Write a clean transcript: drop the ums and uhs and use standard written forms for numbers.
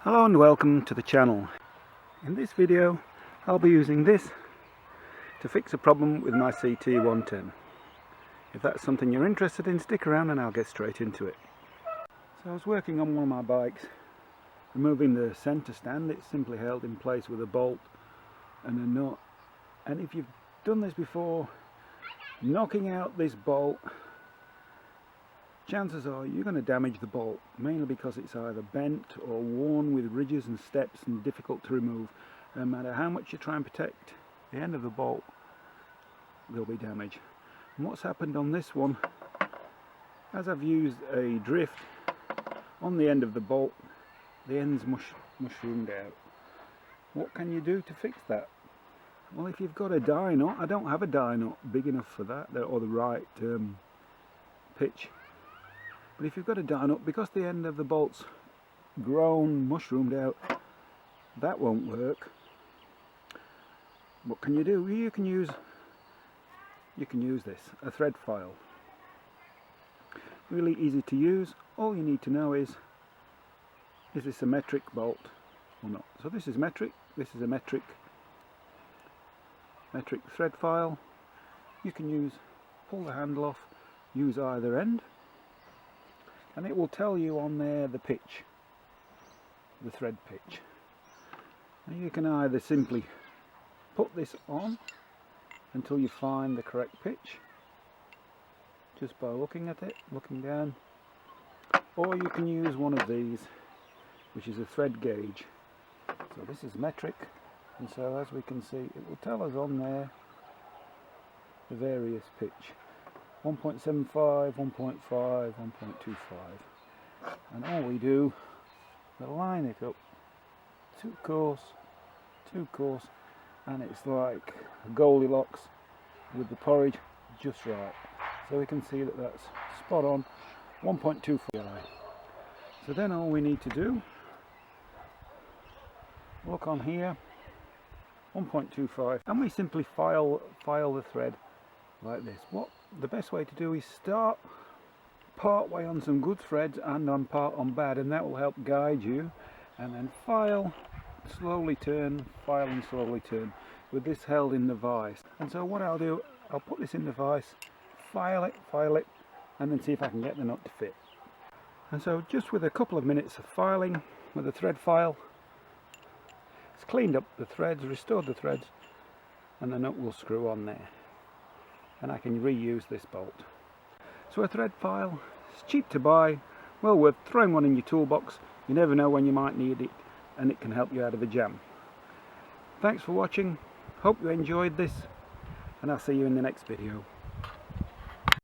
Hello and welcome to the channel. In this video I'll be using this to fix a problem with my CT110. If that's something you're interested in, stick around and I'll get straight into it. So I was working on one of my bikes, removing the centre stand. It's simply held in place with a bolt and a nut, and if you've done this before, knocking out this bolt, chances are you're going to damage the bolt, mainly because it's either bent or worn with ridges and steps and difficult to remove. No matter how much you try and protect the end of the bolt, there'll be damage. And what's happened on this one, as I've used a drift on the end of the bolt, the end's mushoomed out. What can you do to fix that? Well, if you've got a die nut, I don't have a die nut big enough for that, or the right pitch. But if you've got a die nut, because the end of the bolt's grown, mushroomed out, that won't work. What can you do? You can use this, a thread file. Really easy to use. All you need to know is this a metric bolt or not? So this is metric, this is a metric thread file. You can pull the handle off, use either end, and it will tell you on there the pitch, the thread pitch. Now you can either simply put this on until you find the correct pitch, just by looking at it, looking down, or you can use one of these, which is a thread gauge. So this is metric, and so as we can see, it will tell us on there the various pitch. 1.75, 1.5, 1.25, and all we do is line it up, too coarse, and it's like Goldilocks with the porridge just right. So we can see that that's spot on, 1.25. So then all we need to do, look on here, 1.25, and we simply file the thread like this. What the best way to do is start part way on some good threads and on part on bad, and that will help guide you, and then file, slowly turn, file and slowly turn, with this held in the vise. And so what I'll do, I'll put this in the vise, file it, and then see if I can get the nut to fit. And so just with a couple of minutes of filing with a thread file, it's cleaned up the threads, restored the threads, and the nut will screw on there, and I can reuse this bolt. So a thread file, it's cheap to buy, well worth throwing one in your toolbox. You never know when you might need it, and it can help you out of a jam. Thanks for watching, hope you enjoyed this, and I'll see you in the next video.